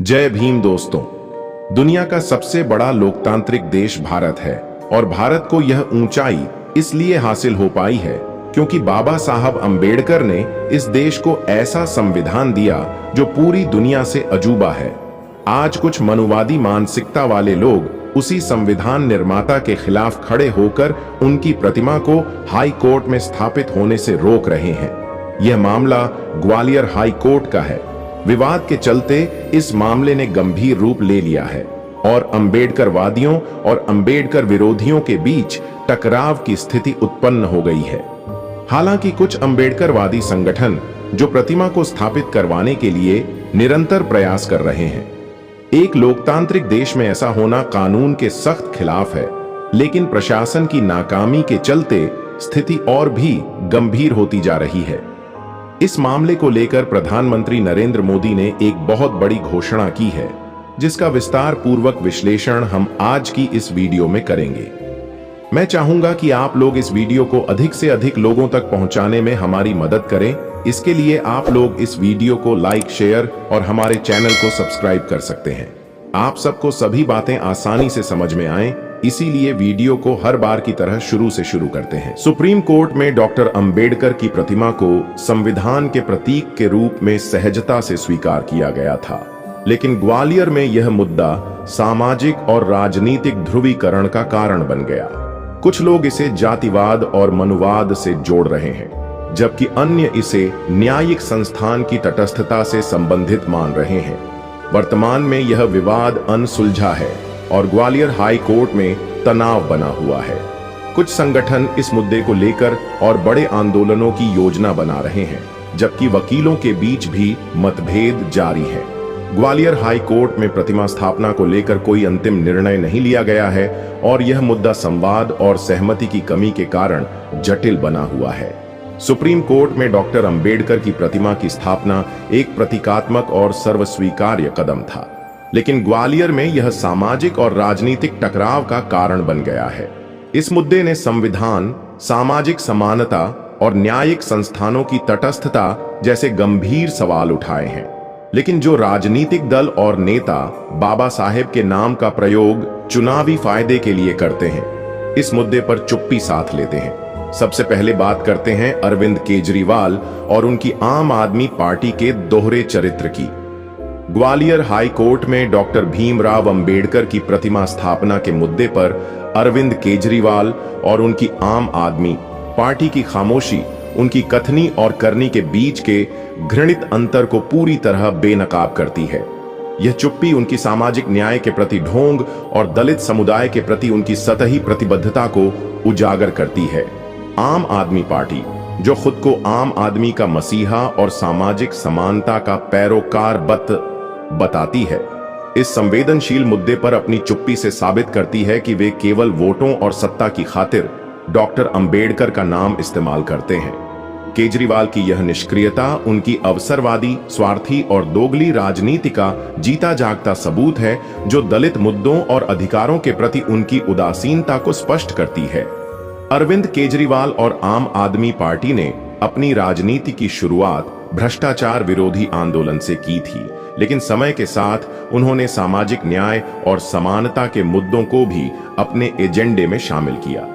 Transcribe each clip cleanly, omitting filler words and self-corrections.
जय भीम दोस्तों। दुनिया का सबसे बड़ा लोकतांत्रिक देश भारत है और भारत को यह ऊंचाई इसलिए हासिल हो पाई है क्योंकि बाबा साहब अंबेडकर ने इस देश को ऐसा संविधान दिया जो पूरी दुनिया से अजूबा है। आज कुछ मनुवादी मानसिकता वाले लोग उसी संविधान निर्माता के खिलाफ खड़े होकर उनकी प्रतिमा को हाई कोर्ट में स्थापित होने से रोक रहे हैं। यह मामला ग्वालियर हाई कोर्ट का है। विवाद के चलते इस मामले ने गंभीर रूप ले लिया है और अंबेडकरवादियों और अंबेडकर विरोधियों के बीच टकराव की स्थिति उत्पन्न हो गई है। हालांकि कुछ अंबेडकरवादी संगठन जो प्रतिमा को स्थापित करवाने के लिए निरंतर प्रयास कर रहे हैं। एक लोकतांत्रिक देश में ऐसा होना कानून के सख्त खिलाफ है, लेकिन प्रशासन की नाकामी के चलते स्थिति और भी गंभीर होती जा रही है। इस मामले को लेकर प्रधानमंत्री नरेंद्र मोदी ने एक बहुत बड़ी घोषणा की है, जिसका विस्तार पूर्वक विश्लेषण हम आज की इस वीडियो में करेंगे। मैं चाहूंगा कि आप लोग इस वीडियो को अधिक से अधिक लोगों तक पहुंचाने में हमारी मदद करें। इसके लिए आप लोग इस वीडियो को लाइक, शेयर और हमारे चैनल को सब्सक्राइब कर सकते हैं। आप सबको सभी बातें आसानी से समझ में आए, इसीलिए वीडियो को हर बार की तरह शुरू से शुरू करते हैं। सुप्रीम कोर्ट में डॉक्टर अंबेडकर की प्रतिमा को संविधान के प्रतीक के रूप में सहजता से स्वीकार किया गया था, लेकिन ग्वालियर में यह मुद्दा सामाजिक और राजनीतिक ध्रुवीकरण का कारण बन गया। कुछ लोग इसे जातिवाद और मनुवाद से जोड़ रहे हैं, जबकि अन्य इसे न्यायिक संस्थान की तटस्थता से संबंधित मान रहे हैं। वर्तमान में यह विवाद अनसुलझा है और ग्वालियर हाई कोर्ट में तनाव बना हुआ है। कुछ संगठन इस मुद्दे को लेकर और बड़े आंदोलनों की योजना बना रहे हैं, जबकि वकीलों के बीच भी मतभेद जारी है। ग्वालियर हाई कोर्ट में प्रतिमा स्थापना को लेकर कोई अंतिम निर्णय नहीं लिया गया है और यह मुद्दा संवाद और सहमति की कमी के कारण जटिल बना हुआ है। सुप्रीम कोर्ट में डॉक्टर अंबेडकर की प्रतिमा की स्थापना एक प्रतीकात्मक और सर्वस्वीकार्य कदम था, लेकिन ग्वालियर में यह सामाजिक और राजनीतिक टकराव का कारण बन गया है। इस मुद्दे ने संविधान, सामाजिक समानता और न्यायिक संस्थानों की तटस्थता जैसे गंभीर सवाल उठाए हैं। लेकिन जो राजनीतिक दल और नेता बाबा साहेब के नाम का प्रयोग चुनावी फायदे के लिए करते हैं, इस मुद्दे पर चुप्पी साध लेते हैं। सबसे पहले बात करते हैं अरविंद केजरीवाल और उनकी आम आदमी पार्टी के दोहरे चरित्र की। ग्वालियर हाई कोर्ट में डॉक्टर भीमराव अंबेडकर की प्रतिमा स्थापना के मुद्दे पर अरविंद केजरीवाल और उनकी आम आदमी पार्टी की खामोशी उनकी कथनी और करनी के बीच के घृणित अंतर को पूरी तरह बेनकाब करती है। यह चुप्पी उनकी सामाजिक न्याय के प्रति ढोंग और दलित समुदाय के प्रति उनकी सतही प्रतिबद्धता को उजागर करती है। आम आदमी पार्टी, जो खुद को आम आदमी का मसीहा और सामाजिक समानता का पैरोकार बताती है, इस संवेदनशील मुद्दे पर अपनी चुप्पी से साबित करती है कि वे केवल वोटों और सत्ता की खातिर डॉक्टर अंबेडकर का नाम इस्तेमाल करते हैं। केजरीवाल की यह निष्क्रियता उनकी अवसरवादी, स्वार्थी और दोगली राजनीति का जीता जागता सबूत है, जो दलित मुद्दों और अधिकारों के प्रति उनकी उदासीनता को स्पष्ट करती है। अरविंद केजरीवाल और आम आदमी पार्टी ने अपनी राजनीति की शुरुआत भ्रष्टाचार विरोधी आंदोलन से की थी, लेकिन समय के साथ उन्होंने सामाजिक न्याय और समानता के मुद्दों को भी अपने एजेंडे में शामिल किया।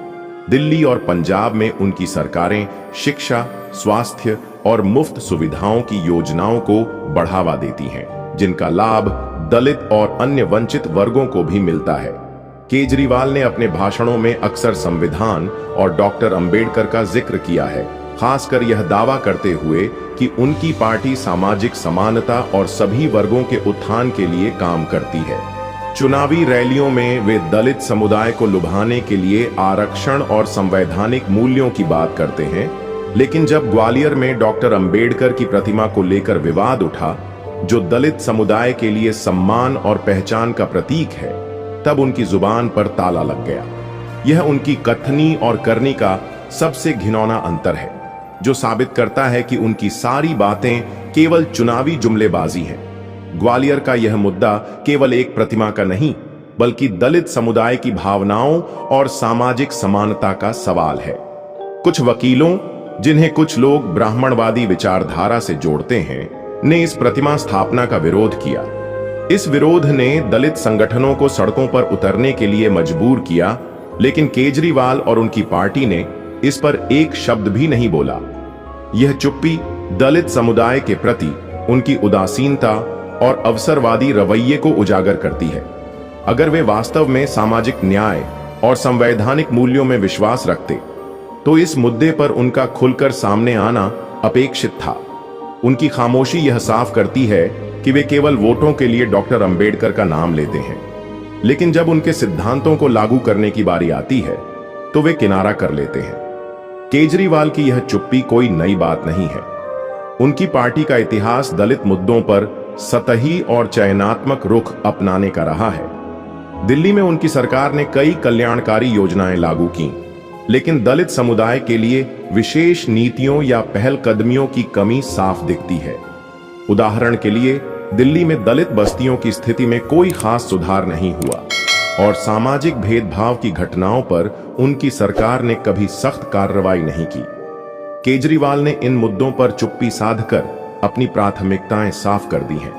दिल्ली और पंजाब में उनकी सरकारें शिक्षा, स्वास्थ्य और मुफ्त सुविधाओं की योजनाओं को बढ़ावा देती हैं, जिनका लाभ दलित और अन्य वंचित वर्गों को भी मिलता है। केजरीवाल ने अपने भाषणों में अक्सर संविधान और डॉक्टर अंबेडकर का जिक्र किया है, खासकर यह दावा करते हुए कि उनकी पार्टी सामाजिक समानता और सभी वर्गों के उत्थान के लिए काम करती है। चुनावी रैलियों में वे दलित समुदाय को लुभाने के लिए आरक्षण और संवैधानिक मूल्यों की बात करते हैं, लेकिन जब ग्वालियर में डॉक्टर अंबेडकर की प्रतिमा को लेकर विवाद उठा, जो दलित समुदाय के लिए सम्मान और पहचान का प्रतीक है, तब उनकी जुबान पर ताला लग गया। यह उनकी कथनी और करनी का सबसे घिनौना अंतर है, जो साबित करता है कि उनकी सारी बातें केवल चुनावी जुमलेबाजी हैं। ग्वालियर का यह मुद्दा केवल एक प्रतिमा का नहीं, बल्कि दलित समुदाय की भावनाओं और सामाजिक समानता का सवाल है। कुछ वकीलों, जिन्हें कुछ लोग ब्राह्मणवादी विचारधारा से जोड़ते हैं, ने इस प्रतिमा स्थापना का विरोध किया। इस विरोध ने दलित संगठनों को सड़कों पर उतरने के लिए मजबूर किया, लेकिन केजरीवाल और उनकी पार्टी ने इस पर एक शब्द भी नहीं बोला। यह चुप्पी दलित समुदाय के प्रति उनकी उदासीनता और अवसरवादी रवैये को उजागर करती है। अगर वे वास्तव में सामाजिक न्याय और संवैधानिक मूल्यों में विश्वास रखते तो इस मुद्दे पर उनका खुलकर सामने आना अपेक्षित था। उनकी खामोशी यह साफ करती है कि वे केवल वोटों के लिए डॉक्टर अंबेडकर का नाम लेते हैं, लेकिन जब उनके सिद्धांतों को लागू करने की बारी आती है तो वे किनारा कर लेते हैं। केजरीवाल की यह चुप्पी कोई नई बात नहीं है। उनकी पार्टी का इतिहास दलित मुद्दों पर सतही और चयनात्मक रुख अपनाने का रहा है। दिल्ली में उनकी सरकार ने कई कल्याणकारी योजनाएं लागू की, लेकिन दलित समुदाय के लिए विशेष नीतियों या पहलकदमियों की कमी साफ दिखती है। उदाहरण के लिए, दिल्ली में दलित बस्तियों की स्थिति में कोई खास सुधार नहीं हुआ और सामाजिक भेदभाव की घटनाओं पर उनकी सरकार ने कभी सख्त कार्रवाई नहीं की। केजरीवाल ने इन मुद्दों पर चुप्पी साधकर अपनी प्राथमिकताएं साफ कर दी हैं।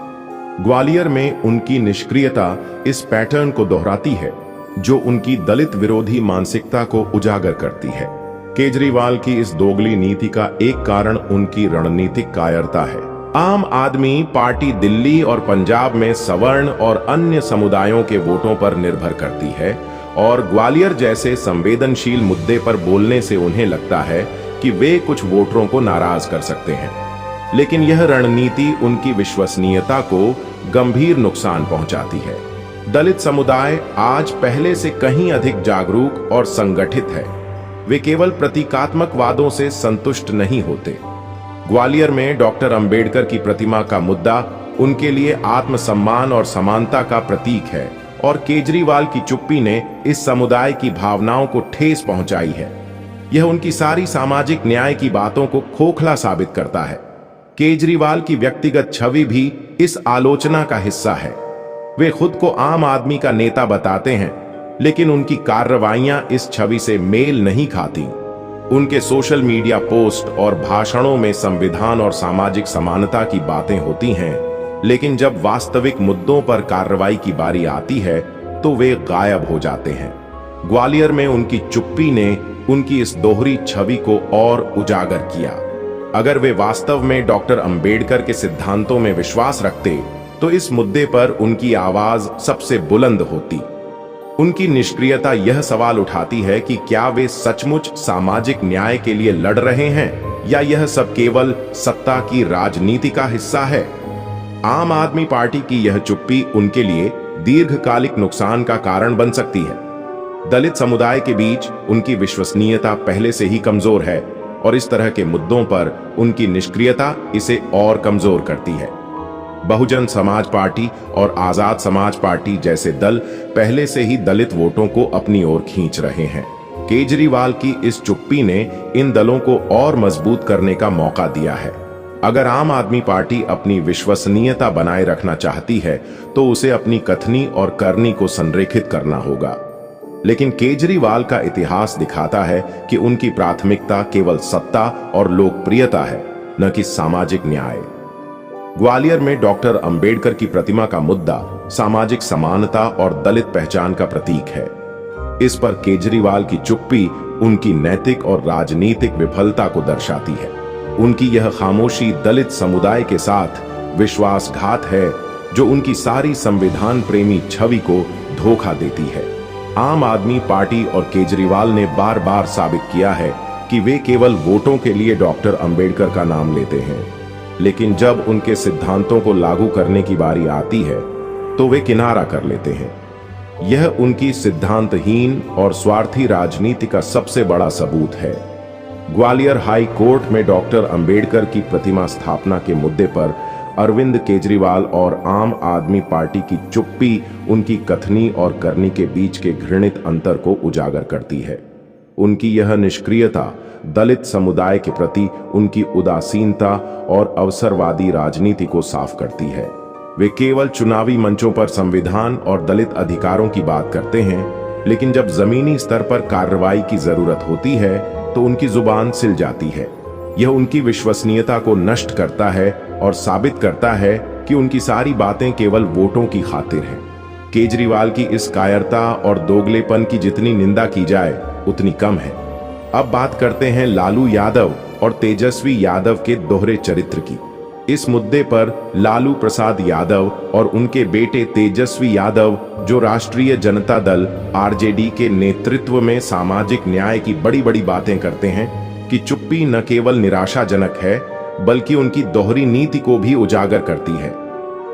ग्वालियर में उनकी निष्क्रियता इस पैटर्न को दोहराती है जो उनकी दलित विरोधी मानसिकता को उजागर करती है। केजरीवाल की इस दोगली नीति का एक कारण उनकी रणनीतिक कायरता है। आम आदमी पार्टी दिल्ली और पंजाब में सवर्ण और अन्य समुदायों के वोटों पर निर्भर करती है और ग्वालियर जैसे संवेदनशील मुद्दे पर बोलने से उन्हें लगता है कि वे कुछ वोटरों को नाराज कर सकते हैं। लेकिन यह रणनीति उनकी विश्वसनीयता को गंभीर नुकसान पहुंचाती है। दलित समुदाय आज पहले से कहीं अधिक जागरूक और संगठित है। वे केवल प्रतीकात्मक वादों से संतुष्ट नहीं होते। ग्वालियर में डॉक्टर अंबेडकर की प्रतिमा का मुद्दा उनके लिए आत्मसम्मान और समानता का प्रतीक है और केजरीवाल की चुप्पी ने इस समुदाय की भावनाओं को ठेस पहुंचाई है। यह उनकी सारी सामाजिक न्याय की बातों को खोखला साबित करता है। केजरीवाल की व्यक्तिगत छवि भी इस आलोचना का हिस्सा है। वे खुद को आम आदमी का नेता बताते हैं, लेकिन उनकी कार्रवाइयां इस छवि से मेल नहीं खाती। उनके सोशल मीडिया पोस्ट और भाषणों में संविधान और सामाजिक समानता की बातें होती हैं, लेकिन जब वास्तविक मुद्दों पर कार्रवाई की बारी आती है तो वे गायब हो जाते हैं। ग्वालियर में उनकी चुप्पी ने उनकी इस दोहरी छवि को और उजागर किया। अगर वे वास्तव में डॉक्टर अंबेडकर के सिद्धांतों में विश्वास रखते तो इस मुद्दे पर उनकी आवाज सबसे बुलंद होती। उनकी निष्क्रियता यह सवाल उठाती है कि क्या वे सचमुच सामाजिक न्याय के लिए लड़ रहे हैं या यह सब केवल सत्ता की राजनीति का हिस्सा है। आम आदमी पार्टी की यह चुप्पी उनके लिए दीर्घकालिक नुकसान का कारण बन सकती है। दलित समुदाय के बीच उनकी विश्वसनीयता पहले से ही कमजोर है और इस तरह के मुद्दों पर उनकी निष्क्रियता इसे और कमजोर करती है। बहुजन समाज पार्टी और आजाद समाज पार्टी जैसे दल पहले से ही दलित वोटों को अपनी ओर खींच रहे हैं। केजरीवाल की इस चुप्पी ने इन दलों को और मजबूत करने का मौका दिया है। अगर आम आदमी पार्टी अपनी विश्वसनीयता बनाए रखना चाहती है तो उसे अपनी कथनी और करनी को संरेखित करना होगा। लेकिन केजरीवाल का इतिहास दिखाता है कि उनकी प्राथमिकता केवल सत्ता और लोकप्रियता है, न कि सामाजिक न्याय। ग्वालियर में डॉक्टर अंबेडकर की प्रतिमा का मुद्दा सामाजिक समानता और दलित पहचान का प्रतीक है। इस पर केजरीवाल की चुप्पी उनकी नैतिक और राजनीतिक विफलता को दर्शाती है। उनकी यह खामोशी दलित समुदाय के साथ विश्वासघात है जो उनकी सारी संविधान प्रेमी छवि को धोखा देती है। आम आदमी पार्टी और केजरीवाल ने बार बार साबित किया है कि वे केवल वोटों के लिए डॉक्टर अंबेडकर का नाम लेते हैं, लेकिन जब उनके सिद्धांतों को लागू करने की बारी आती है तो वे किनारा कर लेते हैं। यह उनकी सिद्धांतहीन और स्वार्थी राजनीति का सबसे बड़ा सबूत है। ग्वालियर हाई कोर्ट में डॉक्टर अंबेडकर की प्रतिमा स्थापना के मुद्दे पर अरविंद केजरीवाल और आम आदमी पार्टी की चुप्पी उनकी कथनी और करनी के बीच के घृणित अंतर को उजागर करती है। उनकी यह निष्क्रियता दलित समुदाय के प्रति उनकी उदासीनता और अवसरवादी राजनीति को साफ करती है। वे केवल चुनावी मंचों पर संविधान और दलित अधिकारों की बात करते हैं, लेकिन जब जमीनी स्तर पर कार्रवाई की जरूरत होती है तो उनकी जुबान सिल जाती है। यह उनकी विश्वसनीयता को नष्ट करता है और साबित करता है कि उनकी सारी बातें केवल वोटों की खातिर हैं। केजरीवाल की इस कायरता और दोगलेपन की जितनी निंदा की जाए उतनी कम है। अब बात करते हैं लालू यादव और तेजस्वी यादव के दोहरे चरित्र की। इस मुद्दे पर लालू प्रसाद यादव और उनके बेटे तेजस्वी यादव, जो राष्ट्रीय जनता दल आरजेडी के नेतृत्व में सामाजिक न्याय की बड़ी बड़ी बातें करते हैं, कि चुप्पी न केवल निराशाजनक है बल्कि उनकी दोहरी नीति को भी उजागर करती है।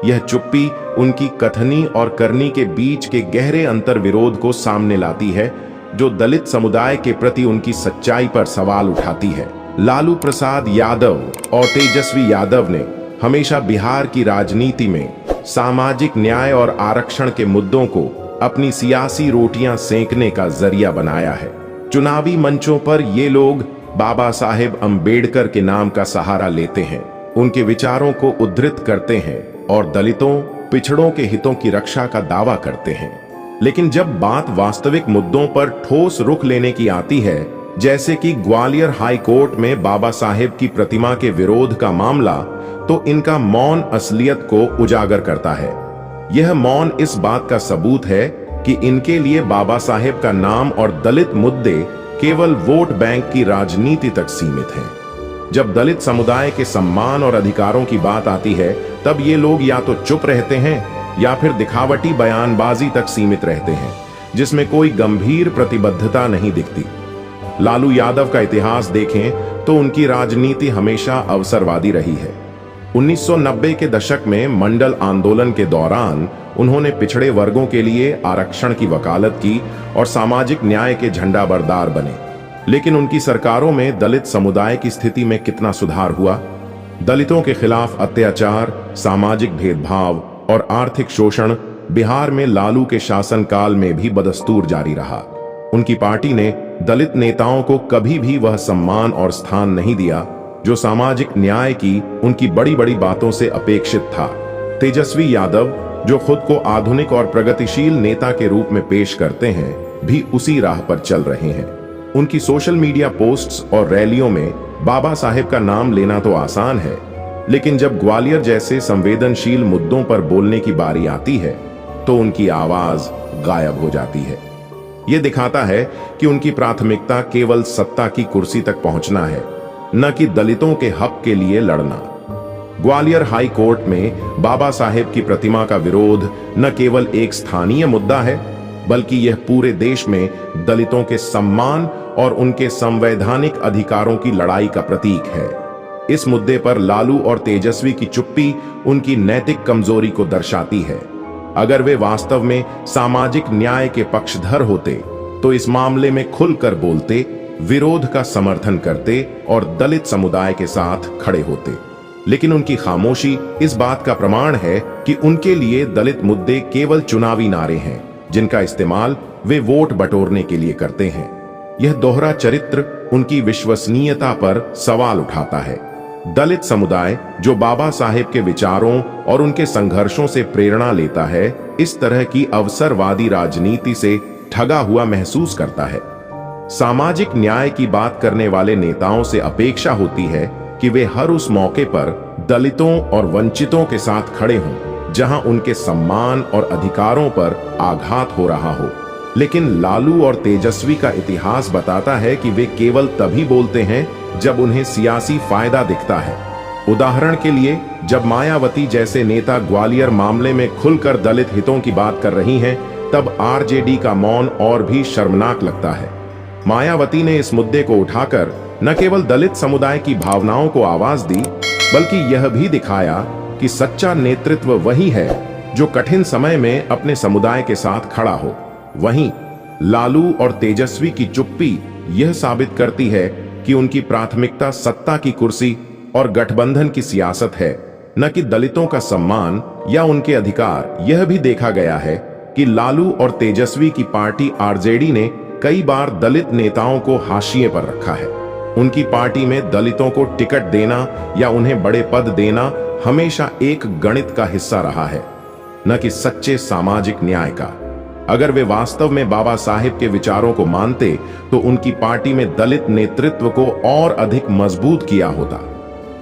यह चुप्पी उनकी कथनी और करनी के बीच के गहरे अंतर विरोध को सामने लाती है, जो दलित समुदाय के प्रति उनकी सच्चाई पर सवाल उठाती है। लालू प्रसाद यादव और तेजस्वी यादव ने हमेशा बिहार की राजनीति में सामाजिक न्याय और आरक्षण के मुद्दों को अपनी सियासी रोटियां सेंकने का जरिया बनाया है। चुनावी मंचों पर ये लोग बाबा साहेब अंबेडकर के नाम का सहारा लेते हैं, उनके विचारों को उद्धृत करते हैं और दलितों, पिछड़ों के हितों की रक्षा का दावा करते हैं। लेकिन जब बात वास्तविक मुद्दों पर ठोस रुख लेने की आती है, जैसे कि ग्वालियर हाई कोर्ट में बाबा साहेब की प्रतिमा के विरोध का मामला, तो इनका मौन असलियत को उजागर करता है। यह मौन इस बात का सबूत है कि इनके लिए बाबा साहेब का नाम और दलित मुद्दे केवल वोट बैंक की राजनीति तक सीमित हैं। जब दलित समुदाय के सम्मान और अधिकारों की बात आती है, तब ये लोग या तो चुप रहते हैं या फिर दिखावटी बयानबाजी तक सीमित रहते हैं, जिसमें कोई गंभीर प्रतिबद्धता नहीं दिखती। लालू यादव का इतिहास देखें तो उनकी राजनीति हमेशा अवसरवादी रही है। 1990 के दशक में मंडल आंदोलन के दौरान उन्होंने पिछड़े वर्गों के लिए आरक्षण की वकालत की और सामाजिक न्याय के झंडाबरदार बने। लेकिन उनकी सरकारों में दलित समुदाय की स्थिति में कितना सुधार हुआ? दलितों के खिलाफ अत्याचार, सामाजिक भेदभाव और आर्थिक शोषण बिहार में लालू के शासनकाल में भी बदस्तूर जारी रहा। उनकी पार्टी ने दलित नेताओं को कभी भी वह सम्मान और स्थान नहीं दिया जो सामाजिक न्याय की उनकी बड़ी बड़ी बातों से अपेक्षित था। तेजस्वी यादव, जो खुद को आधुनिक और प्रगतिशील नेता के रूप में पेश करते हैं, भी उसी राह पर चल रहे हैं। उनकी सोशल मीडिया पोस्ट्स और रैलियों में बाबा साहेब का नाम लेना तो आसान है, लेकिन जब ग्वालियर जैसे संवेदनशील मुद्दों पर बोलने की बारी आती है तो उनकी आवाज गायब हो जाती है। यह दिखाता है कि उनकी प्राथमिकता केवल सत्ता की कुर्सी तक पहुंचना है, न कि दलितों के हक के लिए लड़ना। ग्वालियर हाई कोर्ट में बाबा साहेब की प्रतिमा का विरोध न केवल एक स्थानीय मुद्दा है, बल्कि यह पूरे देश में दलितों के सम्मान और उनके संवैधानिक अधिकारों की लड़ाई का प्रतीक है। इस मुद्दे पर लालू और तेजस्वी की चुप्पी उनकी नैतिक कमजोरी को दर्शाती है। अगर वे वास्तव में सामाजिक न्याय के पक्षधर होते तो इस मामले में खुलकर बोलते, विरोध का समर्थन करते और दलित समुदाय के साथ खड़े होते। लेकिन उनकी खामोशी इस बात का प्रमाण है कि उनके लिए दलित मुद्दे केवल चुनावी नारे हैं, जिनका इस्तेमाल वे वोट बटोरने के लिए करते हैं। यह दोहरा चरित्र उनकी विश्वसनीयता पर सवाल उठाता है। दलित समुदाय, जो बाबा साहेब के विचारों और उनके संघर्षों से प्रेरणा लेता है, इस तरह की अवसरवादी राजनीति से ठगा हुआ महसूस करता है। सामाजिक न्याय की बात करने वाले नेताओं से अपेक्षा होती है कि वे हर उस मौके पर दलितों और वंचितों के साथ खड़े हों जहां उनके सम्मान और अधिकारों पर आघात हो रहा हो। लेकिन लालू और तेजस्वी का इतिहास बताता है कि वे केवल तभी बोलते हैं जब उन्हें सियासी फायदा दिखता है। उदाहरण के लिए, जब मायावती जैसे नेता ग्वालियर मामले में खुलकर दलित हितों की बात कर रही हैं, तब आरजेडी का मौन और भी शर्मनाक लगता है। मायावती ने इस मुद्दे को उठाकर न केवल दलित समुदाय की भावनाओं को आवाज दी, बल्कि यह भी दिखाया कि सच्चा नेतृत्व वही है जो कठिन समय में अपने समुदाय के साथ खड़ा हो। वहीं लालू और तेजस्वी की चुप्पी यह साबित करती है कि उनकी प्राथमिकता सत्ता की कुर्सी और गठबंधन की सियासत है, न कि दलितों का सम्मान या उनके अधिकार। यह भी देखा गया है कि लालू और तेजस्वी की पार्टी आरजेडी ने कई बार दलित नेताओं को हाशिए पर रखा है। उनकी पार्टी में दलितों को टिकट देना या उन्हें बड़े पद देना हमेशा एक गणित का हिस्सा रहा है, न कि सच्चे सामाजिक न्याय का। अगर वे वास्तव में बाबा साहेब के विचारों को मानते तो उनकी पार्टी में दलित नेतृत्व को और अधिक मजबूत किया होता।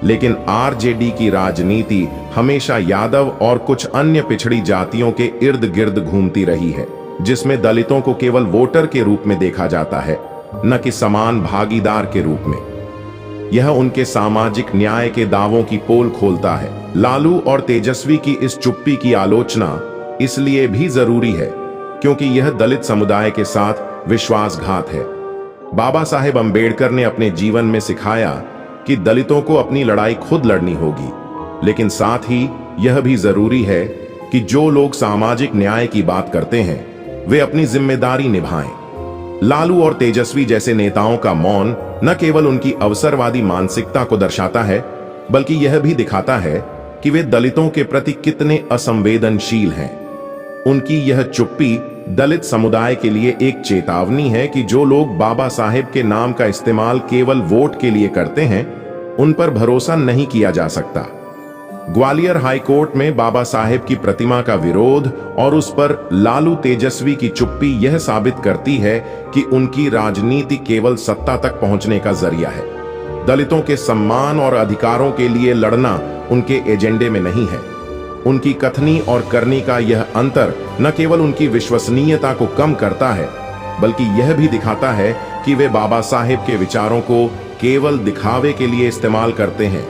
लेकिन आरजेडी की राजनीति हमेशा यादव और कुछ अन्य पिछड़ी जातियों के इर्द गिर्द घूमती रही है, जिसमें दलितों को केवल वोटर के रूप में देखा जाता है, न कि समान भागीदार के रूप में। यह उनके सामाजिक न्याय के दावों की पोल खोलता है। लालू और तेजस्वी की इस चुप्पी की आलोचना इसलिए भी जरूरी है क्योंकि यह दलित समुदाय के साथ विश्वासघात है। बाबा साहेब अंबेडकर ने अपने जीवन में सिखाया कि दलितों को अपनी लड़ाई खुद लड़नी होगी, लेकिन साथ ही यह भी जरूरी है कि जो लोग सामाजिक न्याय की बात करते हैं वे अपनी जिम्मेदारी निभाएं। लालू और तेजस्वी जैसे नेताओं का मौन न केवल उनकी अवसरवादी मानसिकता को दर्शाता है, बल्कि यह भी दिखाता है कि वे दलितों के प्रति कितने असंवेदनशील हैं। उनकी यह चुप्पी दलित समुदाय के लिए एक चेतावनी है कि जो लोग बाबा साहेब के नाम का इस्तेमाल केवल वोट के लिए करते हैं, उन पर भरोसा नहीं किया जा सकता। ग्वालियर हाई कोर्ट में बाबा साहेब की प्रतिमा का विरोध और उस पर लालू तेजस्वी की चुप्पी यह साबित करती है कि उनकी राजनीति केवल सत्ता तक पहुंचने का जरिया है। दलितों के सम्मान और अधिकारों के लिए लड़ना उनके एजेंडे में नहीं है। उनकी कथनी और करनी का यह अंतर न केवल उनकी विश्वसनीयता को कम करता है, बल्कि यह भी दिखाता है कि वे बाबा साहेब के विचारों को केवल दिखावे के लिए इस्तेमाल करते हैं।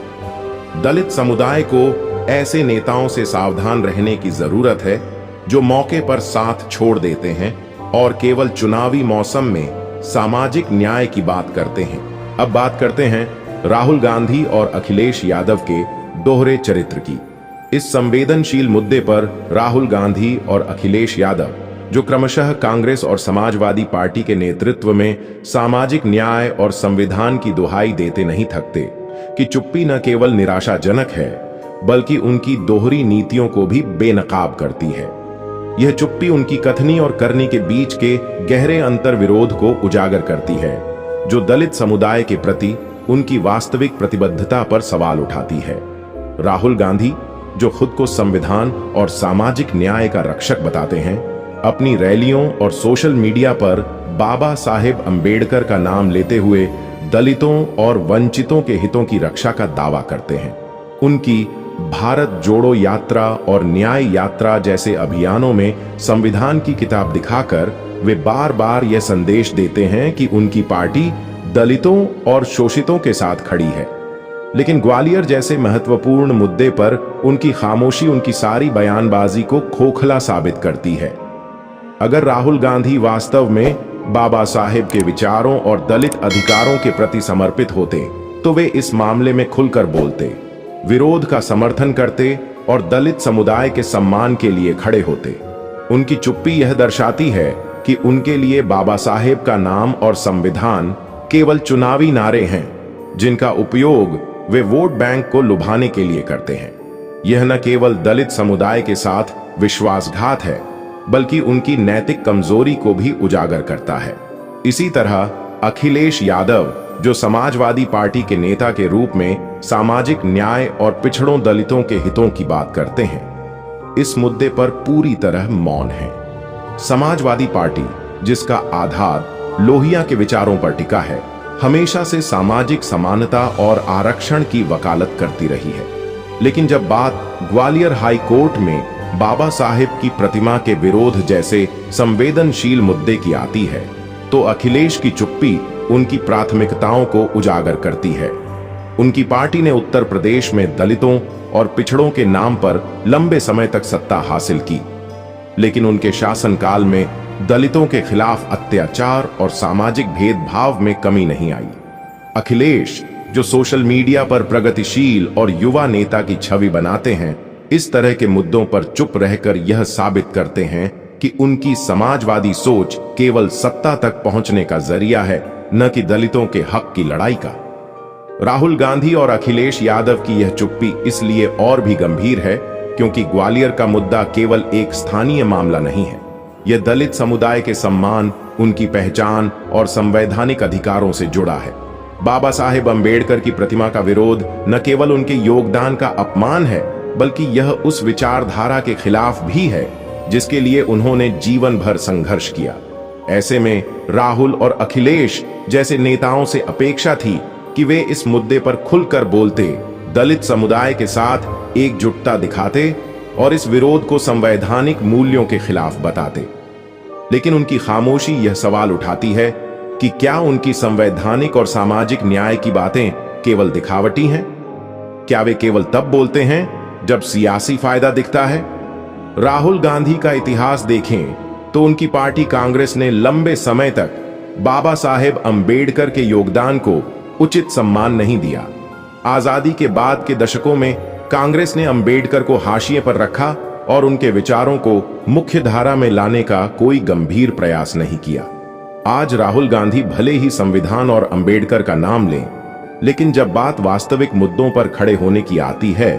दलित समुदाय को ऐसे नेताओं से सावधान रहने की जरूरत है जो मौके पर साथ छोड़ देते हैं और केवल चुनावी मौसम में सामाजिक न्याय की बात करते हैं। अब बात करते हैं राहुल गांधी और अखिलेश यादव के दोहरे चरित्र की। इस संवेदनशील मुद्दे पर राहुल गांधी और अखिलेश यादव, जो क्रमशः कांग्रेस और समाजवादी पार्टी के नेतृत्व में सामाजिक न्याय और संविधान की दुहाई देते नहीं थकते, कि चुप्पी न केवल निराशाजनक है बल्कि उनकी दोहरी नीतियों को भी बेनकाब करती है। यह चुप्पी उनकी कथनी और करनी के बीच के गहरे अंतर विरोध को उजागर करती है, जो दलित समुदाय के प्रति उनकी वास्तविक प्रतिबद्धता पर सवाल उठाती है। राहुल गांधी, जो खुद को संविधान और सामाजिक न्याय का रक्षक बताते हैं, अपनी रैलियों और सोशल मीडिया पर बाबा साहेब अंबेडकर का नाम लेते हुए दलितों और वंचितों के हितों की रक्षा का दावा करते हैं। उनकी भारत जोड़ो यात्रा और न्याय यात्रा जैसे अभियानों में संविधान की किताब दिखाकर वे बार बार यह संदेश देते हैं कि उनकी पार्टी दलितों और शोषितों के साथ खड़ी है। लेकिन ग्वालियर जैसे महत्वपूर्ण मुद्दे पर उनकी खामोशी उनकी सारी बयानबाजी को खोखला साबित करती है। अगर राहुल गांधी वास्तव में बाबा साहेब के विचारों और दलित अधिकारों के प्रति समर्पित होते तो वे इस मामले में खुलकर बोलते, विरोध का समर्थन करते और दलित समुदाय के सम्मान के लिए खड़े होते। उनकी चुप्पी यह दर्शाती है कि उनके लिए बाबा साहेब का नाम और संविधान केवल चुनावी नारे हैं, जिनका उपयोग वे वोट बैंक को लुभाने के लिए करते हैं। यह न केवल दलित समुदाय के साथ विश्वासघात है, बल्कि उनकी नैतिक कमजोरी को भी उजागर करता है। इसी तरह अखिलेश यादव, जो समाजवादी पार्टी के नेता के रूप में सामाजिक न्याय और पिछड़ों दलितों के हितों की बात करते हैं, इस मुद्दे पर पूरी तरह मौन है। समाजवादी पार्टी, जिसका आधार लोहिया के विचारों पर टिका है, हमेशा से सामाजिक समानता और आरक्षण की वकालत करती रही है। लेकिन जब बात ग्वालियर हाई कोर्ट में बाबा साहेब की प्रतिमा के विरोध जैसे संवेदनशील मुद्दे की आती है, तो अखिलेश की चुप्पी उनकी प्राथमिकताओं को उजागर करती है। उनकी पार्टी ने उत्तर प्रदेश में दलितों और पिछड़ों के नाम पर लंबे समय तक सत्ता हासिल की, लेकिन उनके शासनकाल में दलितों के खिलाफ अत्याचार और सामाजिक भेदभाव में कमी नहीं आई। अखिलेश, जो सोशल मीडिया पर प्रगतिशील और युवा नेता की छवि बनाते हैं, इस तरह के मुद्दों पर चुप रहकर यह साबित करते हैं कि उनकी समाजवादी सोच केवल सत्ता तक पहुंचने का जरिया है, न कि दलितों के हक की लड़ाई का। राहुल गांधी और अखिलेश यादव की यह चुप्पी इसलिए और भी गंभीर है क्योंकि ग्वालियर का मुद्दा केवल एक स्थानीय मामला नहीं है। यह दलित समुदाय के सम्मान, उनकी पहचान और संवैधानिक अधिकारों से जुड़ा है। बाबा साहेब अंबेडकर की प्रतिमा का विरोध न केवल उनके योगदान का अपमान है, बल्कि यह उस विचारधारा के खिलाफ भी है जिसके लिए उन्होंने जीवन भर संघर्ष किया। ऐसे में राहुल और अखिलेश जैसे नेताओं से अपेक्षा थी कि वे इस मुद्दे पर खुलकर बोलते, दलित समुदाय के साथ एकजुटता दिखाते और इस विरोध को संवैधानिक मूल्यों के खिलाफ बताते। लेकिन उनकी खामोशी यह सवाल उठाती है कि क्या उनकी संवैधानिक और सामाजिक न्याय की बातें केवल दिखावटी हैं? क्या वे केवल तब बोलते हैं जब सियासी फायदा दिखता है? राहुल गांधी का इतिहास देखें तो उनकी पार्टी कांग्रेस ने लंबे समय तक बाबा साहेब अंबेडकर के योगदान को उचित सम्मान नहीं दिया। आजादी के बाद के दशकों में कांग्रेस ने अंबेडकर को हाशिए पर रखा और उनके विचारों को मुख्य धारा में लाने का कोई गंभीर प्रयास नहीं किया। आज राहुल गांधी भले ही संविधान और अंबेडकर का नाम लें, लेकिन जब बात वास्तविक मुद्दों पर खड़े होने की आती है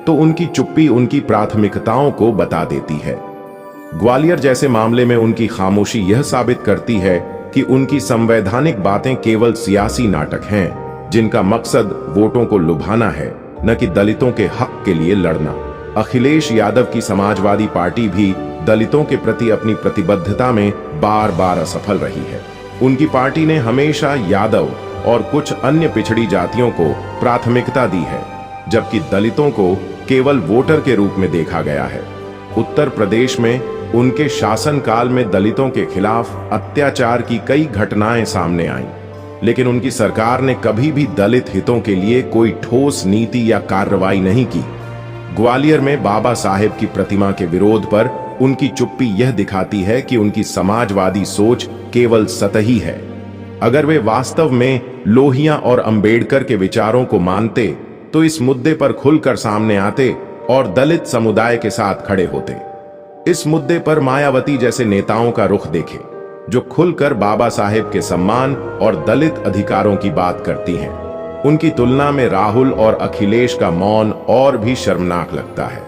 तो उनकी चुप्पी उनकी प्राथमिकताओं को बता देती है। ग्वालियर जैसे मामले में उनकी खामोशी यह साबित करती है कि उनकी संवैधानिक बातें केवल सियासी नाटक हैं, जिनका मकसद वोटों को लुभाना है, न कि दलितों के हक के लिए लड़ना। अखिलेश यादव की समाजवादी पार्टी भी दलितों के प्रति अपनी प्रतिबद्धता में बार बार असफल रही है। उनकी पार्टी ने हमेशा यादव और कुछ अन्य पिछड़ी जातियों को प्राथमिकता दी है, जबकि दलितों को केवल वोटर के रूप में देखा गया है। उत्तर प्रदेश में उनके शासनकाल में दलितों के खिलाफ अत्याचार की कई घटनाएं सामने आईं, लेकिन उनकी सरकार ने कभी भी दलित हितों के लिए कोई ठोस नीति या कार्रवाई नहीं की। ग्वालियर में बाबा साहेब की प्रतिमा के विरोध पर उनकी चुप्पी यह दिखाती है कि उनकी समाजवादी सोच केवल सतही है। अगर वे वास्तव में लोहिया और अंबेडकर के विचारों को मानते तो इस मुद्दे पर खुलकर सामने आते और दलित समुदाय के साथ खड़े होते। इस मुद्दे पर मायावती जैसे नेताओं का रुख देखें, जो खुलकर बाबा साहेब के सम्मान और दलित अधिकारों की बात करती हैं। उनकी तुलना में राहुल और अखिलेश का मौन और भी शर्मनाक लगता है।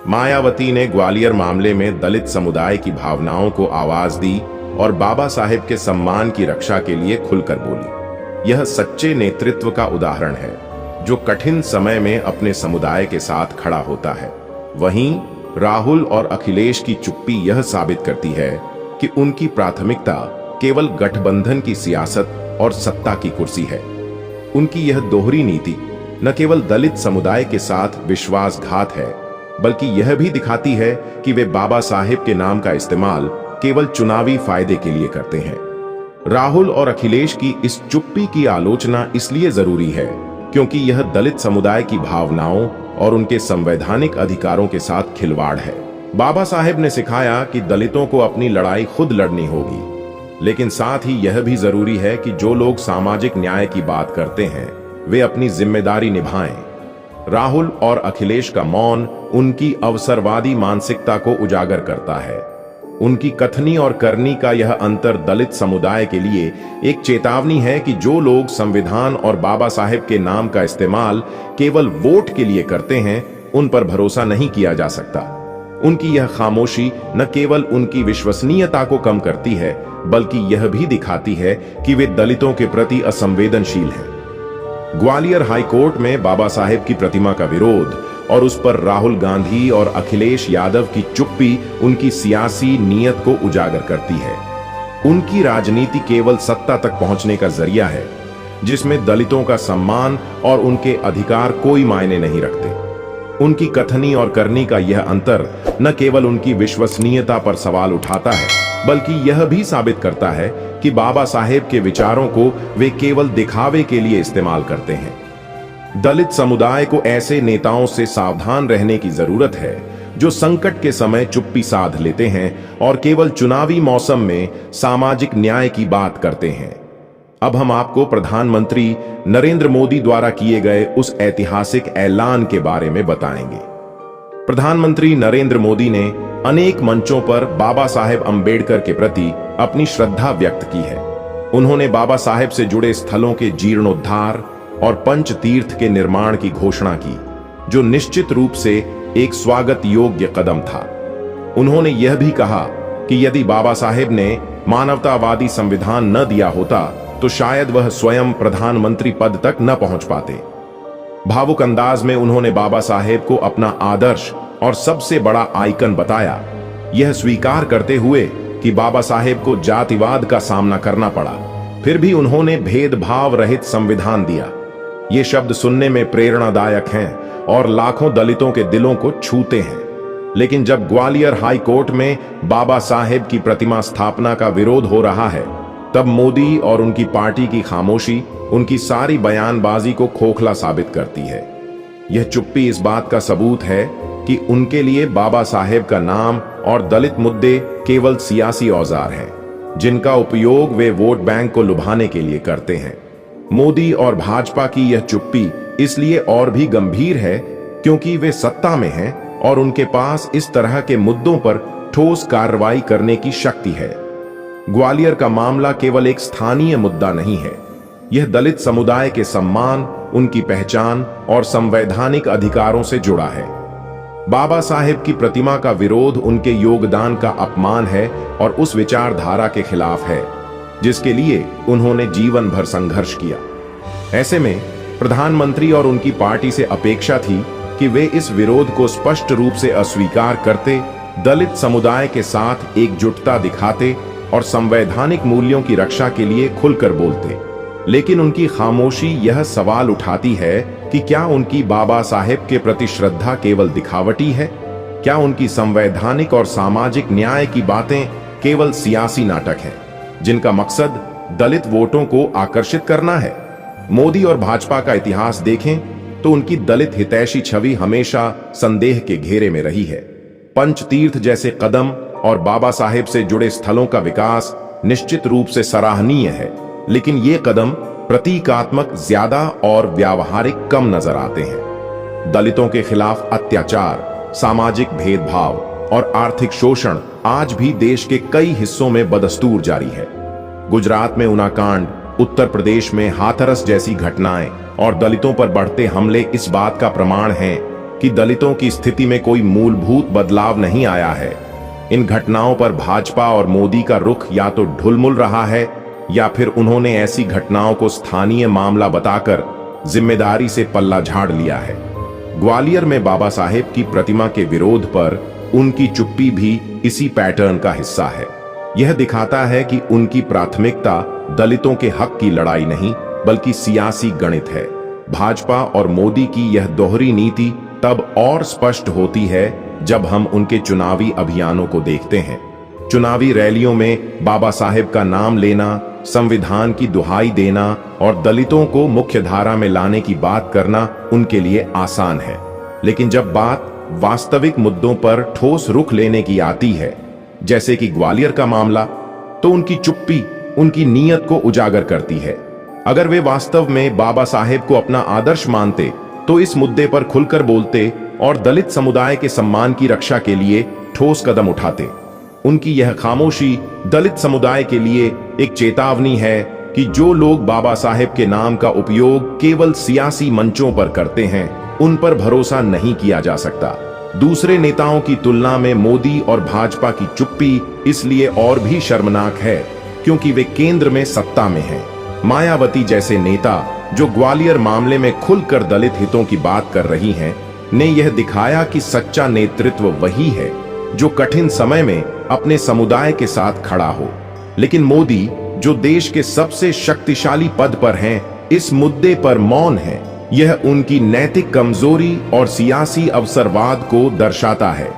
मायावती ने ग्वालियर मामले में दलित समुदाय की भावनाओं को आवाज दी और बाबा साहेब के सम्मान की रक्षा के लिए खुलकर बोली। यह सच्चे नेतृत्व का उदाहरण है, जो कठिन समय में अपने समुदाय के साथ खड़ा होता है। वहीं राहुल और अखिलेश की चुप्पी यह साबित करती है कि उनकी प्राथमिकता केवल गठबंधन की सियासत और सत्ता की कुर्सी है। उनकी यह दोहरी नीति न केवल दलित समुदाय के साथ विश्वासघात है, बल्कि यह भी दिखाती है कि वे बाबा साहेब के नाम का इस्तेमाल केवल चुनावी फायदे के लिए करते हैं। राहुल और अखिलेश की इस चुप्पी की आलोचना इसलिए जरूरी है क्योंकि यह दलित समुदाय की भावनाओं और उनके संवैधानिक अधिकारों के साथ खिलवाड़ है। बाबा साहेब ने सिखाया कि दलितों को अपनी लड़ाई खुद लड़नी होगी, लेकिन साथ ही यह भी जरूरी है कि जो लोग सामाजिक न्याय की बात करते हैं वे अपनी जिम्मेदारी निभाएं। राहुल और अखिलेश का मौन उनकी अवसरवादी मानसिकता को उजागर करता है। उनकी कथनी और करनी का यह अंतर दलित समुदाय के लिए एक चेतावनी है कि जो लोग संविधान और बाबा साहेब के नाम का इस्तेमाल केवल वोट के लिए करते हैं, उन पर भरोसा नहीं किया जा सकता। उनकी यह खामोशी न केवल उनकी विश्वसनीयता को कम करती है, बल्कि यह भी दिखाती है कि वे दलितों के प्रति असंवेदनशील हैं। ग्वालियर हाईकोर्ट में बाबा साहेब की प्रतिमा का विरोध और उस पर राहुल गांधी और अखिलेश यादव की चुप्पी उनकी सियासी नीयत को उजागर करती है। उनकी राजनीति केवल सत्ता तक पहुंचने का जरिया है, जिसमें दलितों का सम्मान और उनके अधिकार कोई मायने नहीं रखते। उनकी कथनी और करनी का यह अंतर न केवल उनकी विश्वसनीयता पर सवाल उठाता है, बल्कि यह भी साबित करता है कि बाबा साहेब के विचारों को वे केवल दिखावे के लिए इस्तेमाल करते हैं। दलित समुदाय को ऐसे नेताओं से सावधान रहने की जरूरत है जो संकट के समय चुप्पी साध लेते हैं और केवल चुनावी मौसम में सामाजिक न्याय की बात करते हैं। अब हम आपको प्रधानमंत्री नरेंद्र मोदी द्वारा किए गए उस ऐतिहासिक ऐलान के बारे में बताएंगे। प्रधानमंत्री नरेंद्र मोदी ने अनेक मंचों पर बाबा साहेब अंबेडकर के प्रति अपनी श्रद्धा व्यक्त की है। उन्होंने बाबा साहेब से जुड़े स्थलों के जीर्णोद्धार और पंच तीर्थ के निर्माण की घोषणा की, जो निश्चित रूप से एक स्वागत योग्य कदम था। उन्होंने यह भी कहा कि यदि बाबा साहेब ने मानवतावादी संविधान न दिया होता तो शायद वह स्वयं प्रधानमंत्री पद तक न पहुंच पाते। भावुक अंदाज में उन्होंने बाबा साहेब को अपना आदर्श और सबसे बड़ा आइकन बताया, यह स्वीकार करते हुए कि बाबा साहेब को जातिवाद का सामना करना पड़ा, फिर भी उन्होंने भेदभाव रहित संविधान दिया। ये शब्द सुनने में प्रेरणादायक हैं और लाखों दलितों के दिलों को छूते हैं। लेकिन जब ग्वालियर हाई कोर्ट में बाबा साहेब की प्रतिमा स्थापना का विरोध हो रहा है, तब मोदी और उनकी पार्टी की खामोशी उनकी सारी बयानबाजी को खोखला साबित करती है। यह चुप्पी इस बात का सबूत है कि उनके लिए बाबा साहेब का नाम और दलित मुद्दे केवल सियासी औजार हैं, जिनका उपयोग वे वोट बैंक को लुभाने के लिए करते हैं। मोदी और भाजपा की यह चुप्पी इसलिए और भी गंभीर है क्योंकि वे सत्ता में हैं और उनके पास इस तरह के मुद्दों पर ठोस कार्रवाई करने की शक्ति है। ग्वालियर का मामला केवल एक स्थानीय मुद्दा नहीं है, यह दलित समुदाय के सम्मान, उनकी पहचान और संवैधानिक अधिकारों से जुड़ा है। बाबा साहेब की प्रतिमा का विरोध उनके योगदान का अपमान है और उस विचारधारा के खिलाफ है जिसके लिए उन्होंने जीवन भर संघर्ष किया। ऐसे में प्रधानमंत्री और उनकी पार्टी से अपेक्षा थी कि वे इस विरोध को स्पष्ट रूप से अस्वीकार करते, दलित समुदाय के साथ एकजुटता दिखाते और संवैधानिक मूल्यों की रक्षा के लिए खुलकर बोलते। लेकिन उनकी खामोशी यह सवाल उठाती है कि क्या उनकी बाबा साहेब के प्रति श्रद्धा केवल दिखावटी है? क्या उनकी संवैधानिक और सामाजिक न्याय की बातें केवल सियासी नाटक है जिनका मकसद दलित वोटों को आकर्षित करना है? मोदी और भाजपा का इतिहास देखें तो उनकी दलित हितैषी छवि हमेशा संदेह के घेरे में रही है। पंचतीर्थ जैसे कदम और बाबा साहेब से जुड़े स्थलों का विकास निश्चित रूप से सराहनीय है, लेकिन ये कदम प्रतीकात्मक ज्यादा और व्यावहारिक कम नजर आते हैं। दलितों के खिलाफ अत्याचार, सामाजिक भेदभाव और आर्थिक शोषण आज भी देश के कई हिस्सों में बदस्तूर जारी है। गुजरात में उनाकांड, उत्तर प्रदेश में हाथरस जैसी घटनाएं और दलितों पर बढ़ते हमले इस बात का प्रमाण हैं कि दलितों की स्थिति में कोई मूलभूत बदलाव नहीं आया है। इन घटनाओं पर भाजपा और मोदी का रुख या तो ढुलमुल रहा है या फिर उन्होंने ऐसी घटनाओं को स्थानीय मामला बताकर जिम्मेदारी से पल्ला झाड़ लिया है। ग्वालियर में बाबा साहेब की प्रतिमा के विरोध पर उनकी चुप्पी भी इसी पैटर्न का हिस्सा है। यह दिखाता है कि उनकी प्राथमिकता दलितों के हक की लड़ाई नहीं बल्कि सियासी गणित है। भाजपा और मोदी की यह दोहरी नीति तब और स्पष्ट होती है जब हम उनके चुनावी अभियानों को देखते हैं। चुनावी रैलियों में बाबा साहेब का नाम लेना, संविधान की दुहाई देना और दलितों को मुख्यधारा में लाने की बात करना उनके लिए आसान है, लेकिन जब बात वास्तविक मुद्दों पर ठोस रुख लेने की आती है, जैसे कि ग्वालियर का मामला, तो उनकी चुप्पी उनकी नीयत को उजागर करती है। अगर वे वास्तव में बाबा साहेब को अपना आदर्श मानते तो इस मुद्दे पर खुलकर बोलते और दलित समुदाय के सम्मान की रक्षा के लिए ठोस कदम उठाते। उनकी यह खामोशी दलित समुदाय के लिए एक चेतावनी है कि जो लोग बाबा साहेब के नाम का उपयोग केवल सियासी मंचों पर करते हैं, उन पर भरोसा नहीं किया जा सकता। दूसरे नेताओं की तुलना में मोदी और भाजपा की चुप्पी इसलिए और भी शर्मनाक है क्योंकि वे केंद्र में सत्ता में हैं। मायावती जैसे नेता जो ग्वालियर मामले में खुलकर दलित हितों की बात कर रही हैं, ने यह दिखाया कि सच्चा नेतृत्व वही है जो कठिन समय में अपने समुदाय के साथ खड़ा हो। लेकिन मोदी, जो देश के सबसे शक्तिशाली पद पर हैं, इस मुद्दे पर मौन है। यह उनकी नैतिक कमजोरी और सियासी अवसरवाद को दर्शाता है।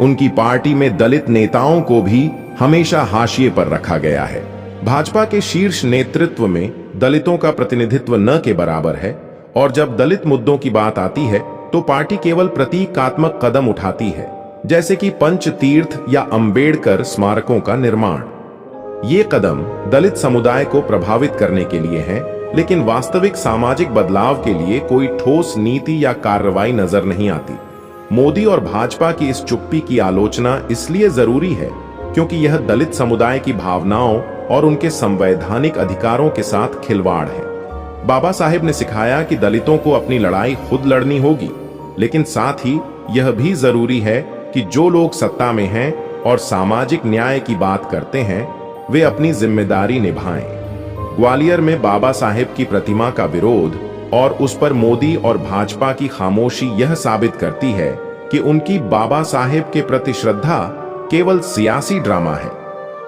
उनकी पार्टी में दलित नेताओं को भी हमेशा हाशिए पर रखा गया है। भाजपा के शीर्ष नेतृत्व में दलितों का प्रतिनिधित्व न के बराबर है और जब दलित मुद्दों की बात आती है तो पार्टी केवल प्रतीकात्मक कदम उठाती है, जैसे कि पंचतीर्थ या अंबेडकर स्मारकों का निर्माण। ये कदम दलित समुदाय को प्रभावित करने के लिए हैं, लेकिन वास्तविक सामाजिक बदलाव के लिए कोई ठोस नीति या कार्रवाई नजर नहीं आती। मोदी और भाजपा की इस चुप्पी की आलोचना इसलिए जरूरी है क्योंकि यह दलित समुदाय की भावनाओं और उनके संवैधानिक अधिकारों के साथ खिलवाड़ है। बाबा साहेब ने सिखाया कि दलितों को अपनी लड़ाई खुद लड़नी होगी, लेकिन साथ ही यह भी जरूरी है कि जो लोग सत्ता में हैं और सामाजिक न्याय की बात करते हैं, वे अपनी जिम्मेदारी निभाएं। ग्वालियर में बाबा साहेब की प्रतिमा का विरोध और उस पर मोदी और भाजपा की खामोशी यह साबित करती है कि उनकी बाबा साहेब के प्रति श्रद्धा केवल सियासी ड्रामा है।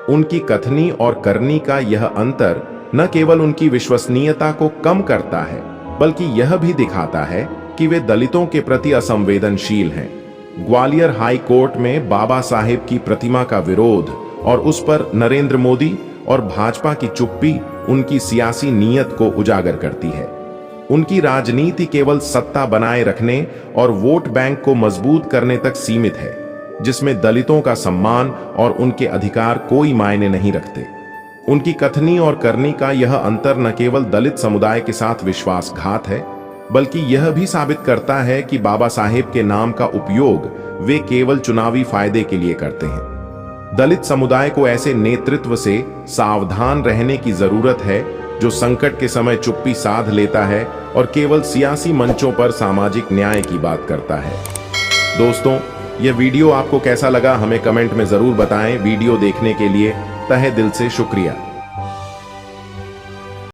उनकी कथनी और करनी का यह अंतर न केवल उनकी विश्वसनीयता को कम करता है, बल्कि यह भी दिखाता है कि वे दलितों के प्रति असंवेदनशील हैं। ग्वालियर हाई कोर्ट में बाबा साहेब की प्रतिमा का विरोध और उस पर नरेंद्र मोदी और भाजपा की चुप्पी उनकी सियासी नीयत को उजागर करती है। उनकी राजनीति केवल सत्ता बनाए रखने और वोट बैंक को मजबूत करने तक सीमित है, जिसमें दलितों का सम्मान और उनके अधिकार कोई मायने नहीं रखते। उनकी कथनी और करनी का यह अंतर न केवल दलित समुदाय के साथ विश्वासघात है, बल्कि यह भी साबित करता है कि बाबा साहेब के नाम का उपयोग वे केवल चुनावी फायदे के लिए करते हैं। दलित समुदाय को ऐसे नेतृत्व से सावधान रहने की जरूरत है जो संकट के समय चुप्पी साध लेता है और केवल सियासी मंचों पर सामाजिक न्याय की बात करता है। दोस्तों, यह वीडियो आपको कैसा लगा हमें कमेंट में जरूर बताएं। वीडियो देखने के लिए तहे दिल से शुक्रिया।